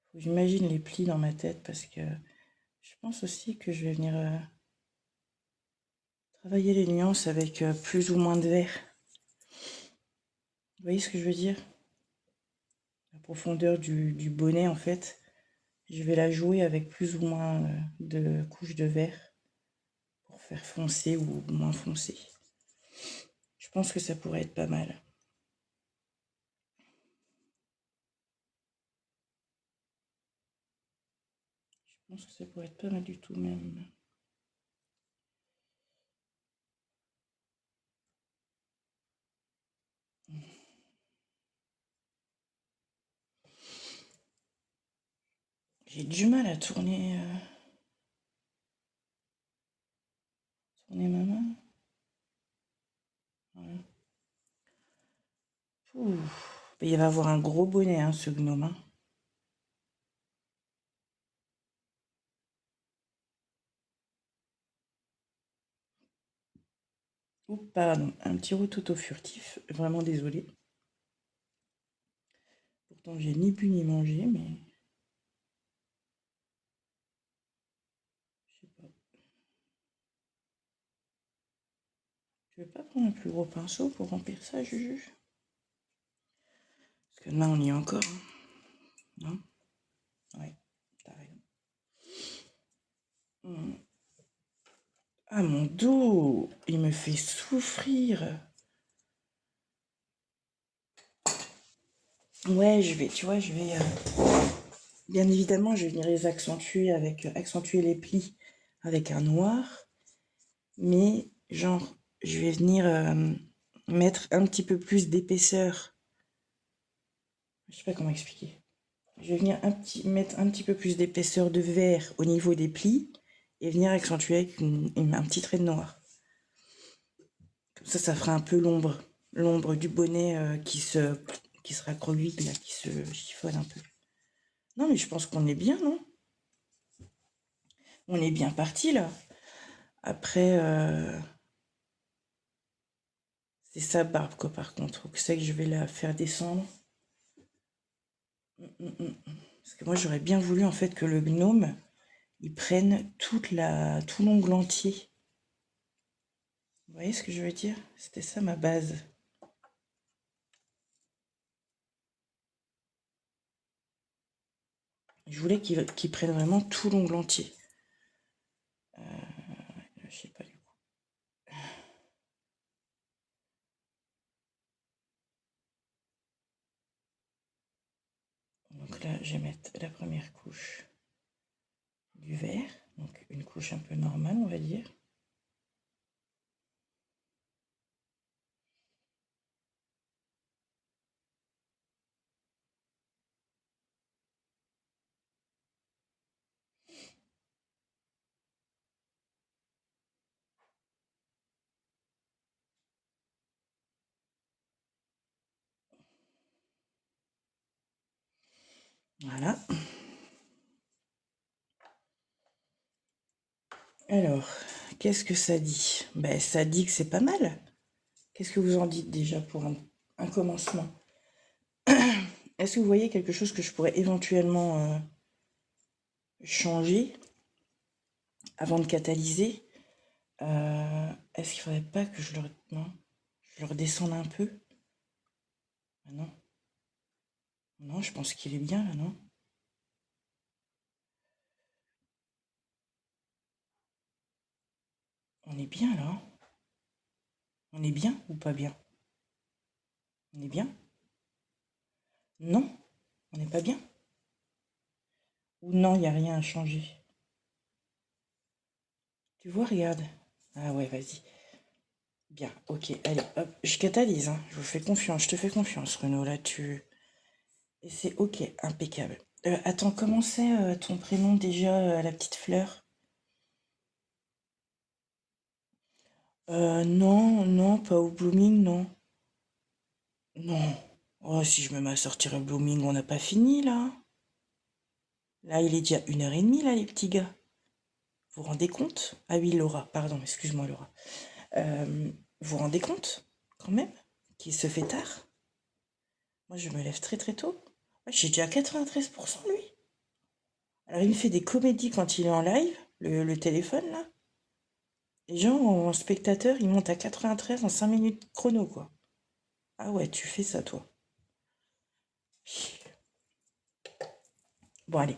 Speaker 1: Faut que j'imagine les plis dans ma tête parce que je pense aussi que je vais venir travailler les nuances avec plus ou moins de vert. Vous voyez ce que je veux dire? La profondeur du bonnet, en fait, je vais la jouer avec plus ou moins de couches de vert pour faire foncer ou moins foncer. Je pense que ça pourrait être pas mal. Je pense que ça pourrait être pas mal du tout même. J'ai du mal à tourner ma main. Voilà. Il va avoir un gros bonnet, hein, ce gnome. Hein. Oups, pardon, un petit rototo furtif. Vraiment désolé. Pourtant, j'ai ni bu ni mangé, mais... Je sais pas. Tu veux pas prendre un plus gros pinceau pour remplir ça, Juju? Parce que demain, on y est encore. Hein. Non? Ouais, t'as raison. Ah, mon dos! Il me fait souffrir. Ouais, tu vois, je vais... bien évidemment, je vais venir les accentuer avec... accentuer les plis avec un noir. Mais, genre, je vais venir mettre un petit peu plus d'épaisseur. Je sais pas comment expliquer. Je vais venir mettre un petit peu plus d'épaisseur de vert au niveau des plis et venir accentuer avec un petit trait de noir. Comme ça fera un peu l'ombre du bonnet qui se raccroupit, là, qui se chiffonne un peu. Non, mais je pense qu'on est bien, non? On est bien parti, là. Après, C'est sa barbe, quoi, par contre. Donc, c'est que je vais la faire descendre. Parce que moi, j'aurais bien voulu, en fait, que le gnome, il prenne tout l'ongle entier. Vous voyez ce que je veux dire? C'était ça, ma base. Je voulais qu'il prenne vraiment tout l'ongle entier. Je sais pas du coup. Donc là, je vais mettre la première couche du vert. Donc une couche un peu normale, on va dire. Voilà. Alors, qu'est-ce que ça dit? Ben, ça dit que c'est pas mal. Qu'est-ce que vous en dites déjà pour un commencement? Est-ce que vous voyez quelque chose que je pourrais éventuellement changer avant de catalyser? Est-ce qu'il faudrait pas que non, je le redescende un peu? Ah non. Non, je pense qu'il est bien là, non? On est bien là, hein? On est bien ou pas bien? On est bien? Non, on n'est pas bien? Ou non, il n'y a rien à changer? Tu vois, regarde. Ah ouais, vas-y. Bien, ok, allez, hop, je catalyse, hein. Je vous fais confiance, je te fais confiance, Renaud, là, tu... Et c'est ok, impeccable. Attends, comment c'est ton prénom déjà, la petite fleur? Non, non, pas au blooming, non. Non. Oh, si je me mets à sortir un blooming, on n'a pas fini, là. Là, il est déjà 1h30, là, les petits gars. Vous vous rendez compte? Ah oui, Laura, pardon, excuse-moi, Laura. Vous vous rendez compte, quand même, qu'il se fait tard? Moi, je me lève très très tôt. Ouais, j'ai déjà 93%, lui. Alors, il me fait des comédies quand il est en live, le téléphone, là. Les gens, en spectateur, ils montent à 93 en 5 minutes chrono, quoi. Ah ouais, tu fais ça, toi. Bon, allez.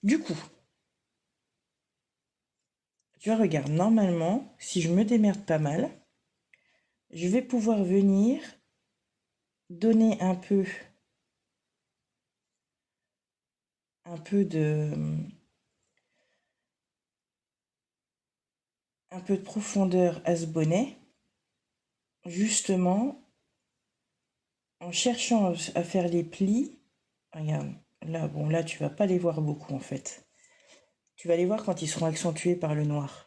Speaker 1: Du coup, tu vois, regarde, normalement, si je me démerde pas mal, je vais pouvoir venir donner un peu de profondeur à ce bonnet, justement, en cherchant à faire les plis. Regarde, là, bon, là, tu vas pas les voir beaucoup, en fait. Tu vas les voir quand ils seront accentués par le noir.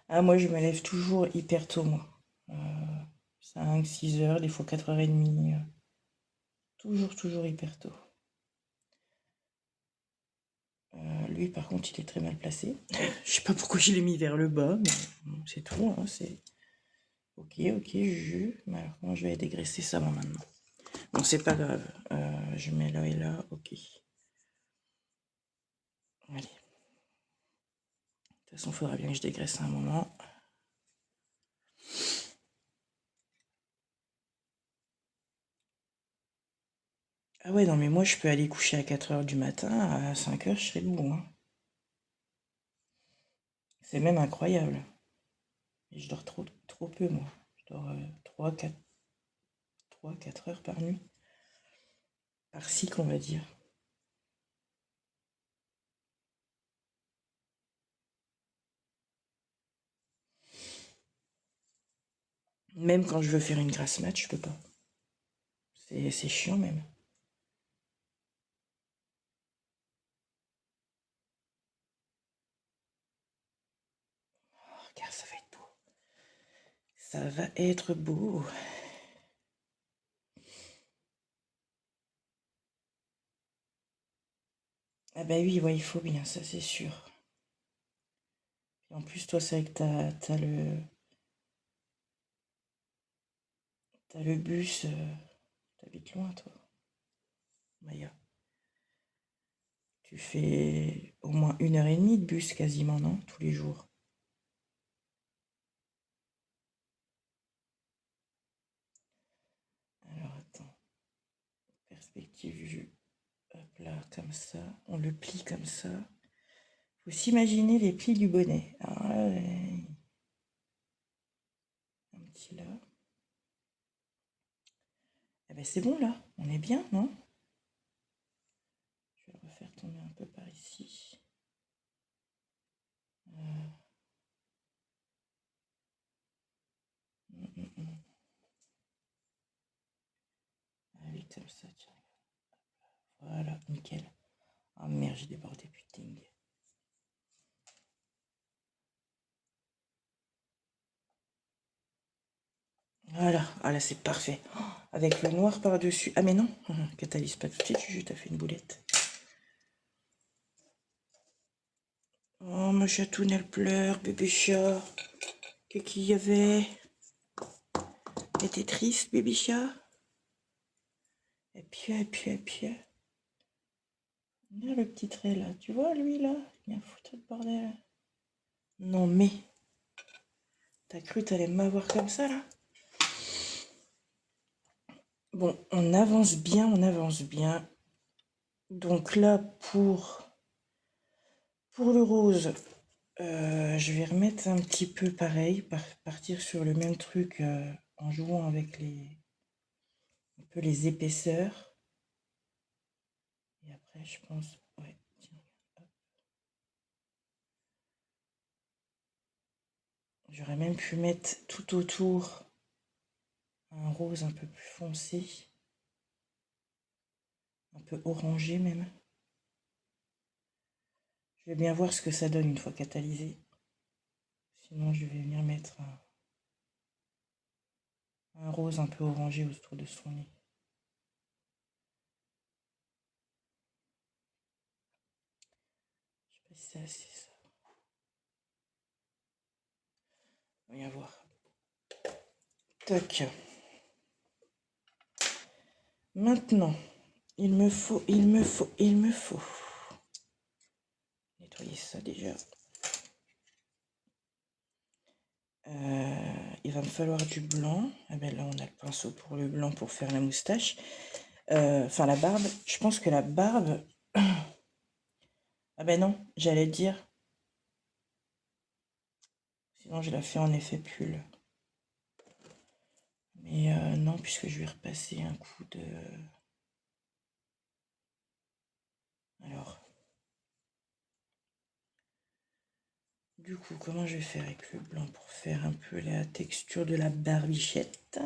Speaker 1: Ah, moi, je me lève toujours hyper tôt, moi. 5, 6 heures, des fois 4h30. Toujours, toujours hyper tôt. Lui, par contre, il est très mal placé. Je sais pas pourquoi je l'ai mis vers le bas, mais bon, c'est tout, hein, c'est... Ok, ok, mais alors, comment je vais dégraisser ça, moi, maintenant? Bon, c'est pas grave. Je mets là et là, ok. Allez. De toute façon, il faudra bien que je dégraisse à un moment. Ah ouais, non, mais moi, je peux aller coucher à 4h du matin, à 5h, je serai debout, hein. C'est même incroyable. Et je dors trop, trop peu, moi. Je dors 3-4 heures par nuit. Par cycle, on va dire. Même quand je veux faire une grasse mat, je peux pas. C'est chiant, même. Oh, regarde, ça va être beau. Ça va être beau. Ah bah oui, ouais, il faut bien, ça c'est sûr. Et en plus, toi, c'est vrai que t'as le... T'as le bus, t'habites loin toi, Maya. Tu fais au moins 1 h 30 de bus quasiment, non? Tous les jours. Alors attends, perspective vue. Hop là, comme ça. On le plie comme ça. Faut s'imaginer les plis du bonnet. Alors là, un petit là. Eh ben c'est bon là, on est bien, non? Je vais le refaire tomber un peu par ici. Ah oui, comme ça, tiens. Voilà, nickel. Ah merde, j'ai débordé, putain. Voilà, ah là c'est parfait. Oh, avec le noir par-dessus. Ah mais non, catalyse pas tout de suite, Juju, t'as fait une boulette. Oh, ma chatoune, elle pleure, bébé chat. Qu'est-ce qu'il y avait? Elle était triste, bébé chat. Et puis. Regarde le petit trait là, tu vois lui là? Il vient foutre le bordel. Non mais, t'as cru t'allais m'avoir comme ça là? Bon, on avance bien, on avance bien. Donc là, pour le rose, je vais remettre un petit peu pareil, partir sur le même truc en jouant avec un peu les épaisseurs. Et après, je pense, ouais, tiens, hop. J'aurais même pu mettre tout autour un rose un peu plus foncé, un peu orangé même. Je vais bien voir ce que ça donne une fois catalysé. Sinon, je vais venir mettre un rose un peu orangé autour de son nez. Je sais pas si c'est assez ça. On va bien voir. Toc. Maintenant, il me faut nettoyer ça déjà. Il va me falloir du blanc. Ah ben là, on a le pinceau pour le blanc pour faire la moustache. Enfin, la barbe. Je pense que la barbe... Ah ben non, j'allais dire. Sinon, je la fais en effet pull. Mais non, puisque je vais repasser un coup de... Alors... Du coup, comment je vais faire avec le blanc pour faire un peu la texture de la barbichette?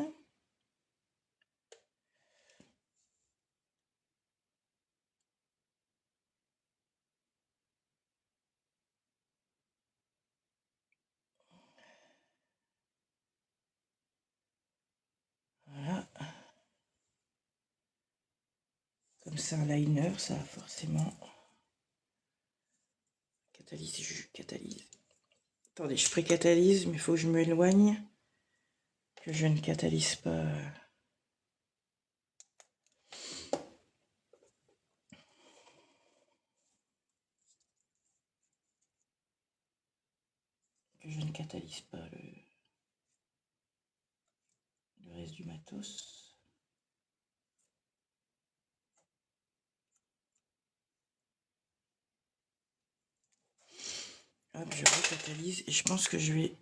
Speaker 1: Voilà. Comme ça, un liner, ça va forcément... Catalyse, je catalyse. Attendez, je pré-catalyse, mais il faut que je m'éloigne. Que je ne catalyse pas... Que je ne catalyse pas le reste du matos. Hop, je recatalyse et je pense que je vais...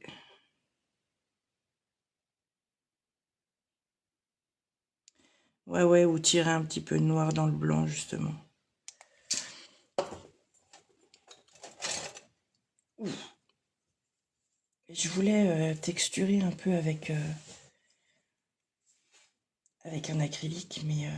Speaker 1: Ouais, ou tirer un petit peu de noir dans le blanc, justement. Ouf. Et je voulais texturer un peu avec un acrylique, mais...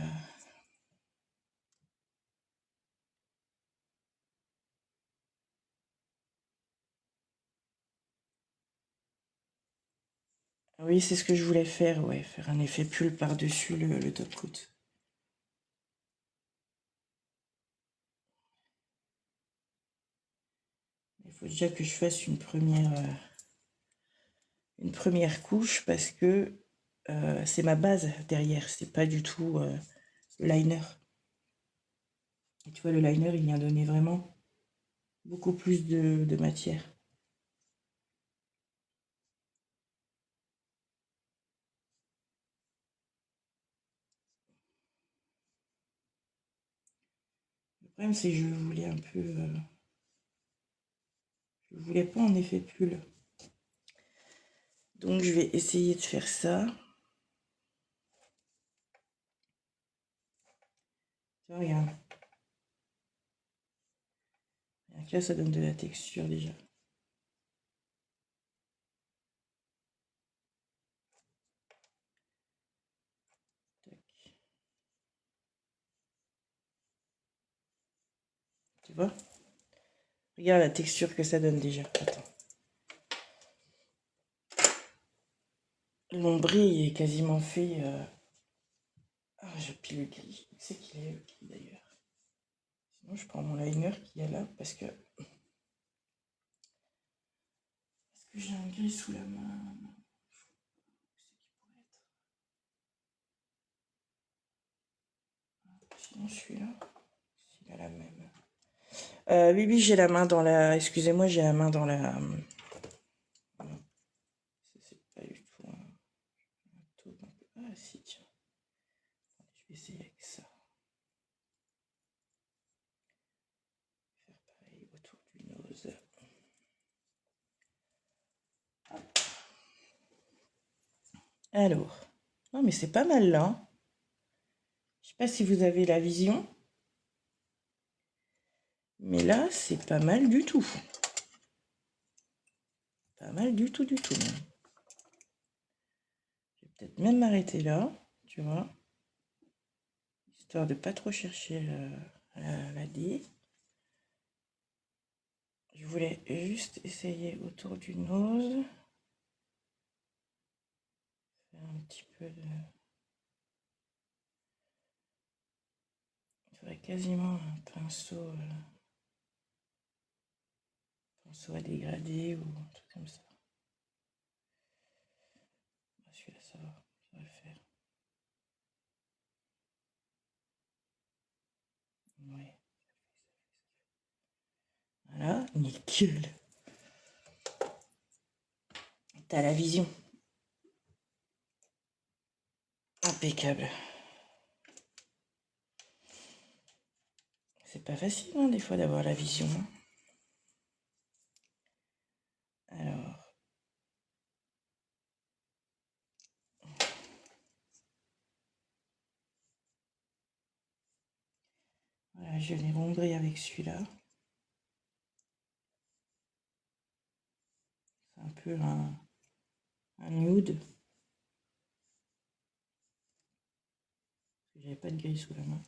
Speaker 1: Oui, c'est ce que je voulais faire, ouais. Faire un effet pull par-dessus le top coat. Il faut déjà que je fasse une première couche parce que c'est ma base derrière, c'est pas du tout le liner. Et tu vois, le liner, il vient donner vraiment beaucoup plus de matière. Le problème, c'est que je voulais un peu... je voulais pas en effet pull. Donc, je vais essayer de faire ça. Tiens, regarde. Là, ça donne de la texture déjà. Tac. Tu vois? Regarde la texture que ça donne déjà. Attends. L'ombré est quasiment fait. Ah, je pile le gris. C'est qu'il est le gris d'ailleurs. Sinon, je prends mon liner qu'il y a là parce que j'ai un gris sous la main. Sinon, celui-là, s'il a la même. Oui, oui, j'ai la main dans la. Excusez-moi, j'ai la main dans la. C'est pas du tout un taupe un peu. Ah, si, tiens. Je vais essayer avec ça. Faire pareil autour du nose. Alors. Non, mais c'est pas mal là, hein. Je sais pas si vous avez la vision. Mais là, c'est pas mal du tout. Pas mal du tout, même. Je vais peut-être même m'arrêter là, tu vois. Histoire de pas trop chercher la D. Je voulais juste essayer autour du nose. Faire un petit peu de... Il faudrait quasiment un pinceau à dégrader ou un truc comme ça. Celui-là, ça va le faire. Ouais. Voilà, nickel. T'as la vision. Impeccable. C'est pas facile, hein, des fois, d'avoir la vision. Alors. Voilà, je vais rondrer avec celui-là. C'est un peu un nude. J'avais pas de gris sous la main.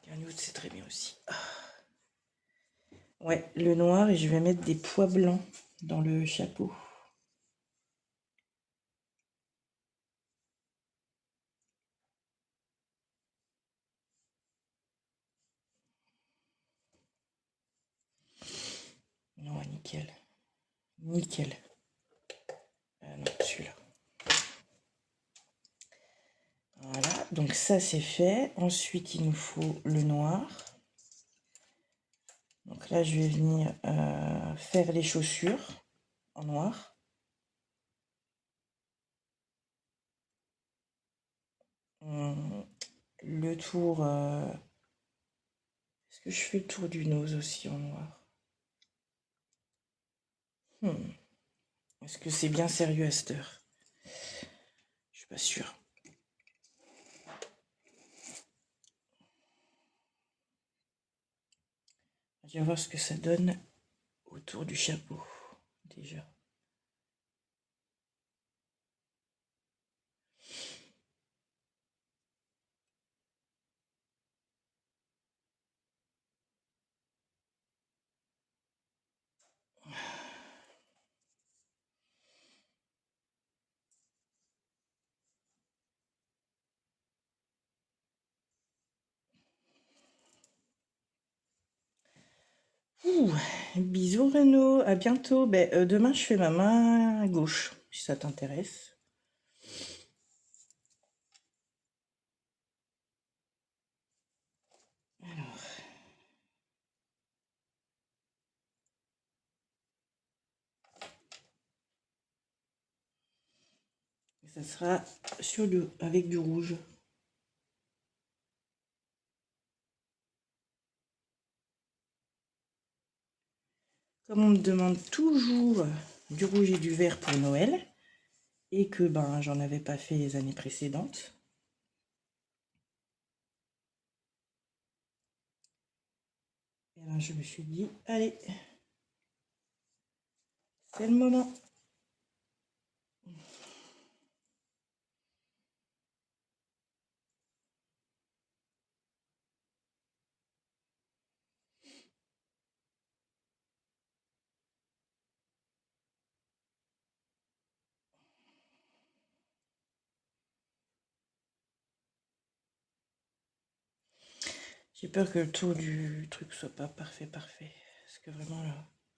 Speaker 1: Un nude, c'est très bien aussi. Ouais, le noir, et je vais mettre des pois blancs dans le chapeau. Non, nickel. Nickel. Non, celui-là. Voilà, donc ça c'est fait. Ensuite, il nous faut le noir. Donc là, je vais venir faire les chaussures en noir. Le tour... Est-ce que je fais le tour du nose aussi en noir? Est-ce que c'est bien sérieux à cette heure? Je suis pas sûre. Je vais voir ce que ça donne autour du chapeau, déjà. Ouh, bisous Renaud, à bientôt. Ben, demain, je fais ma main gauche, si ça t'intéresse. Et ça sera avec du rouge. Comme on me demande toujours du rouge et du vert pour Noël, et que ben j'en avais pas fait les années précédentes, et ben je me suis dit, allez, c'est le moment. J'ai peur que le tour du truc soit pas parfait. Parce que vraiment là...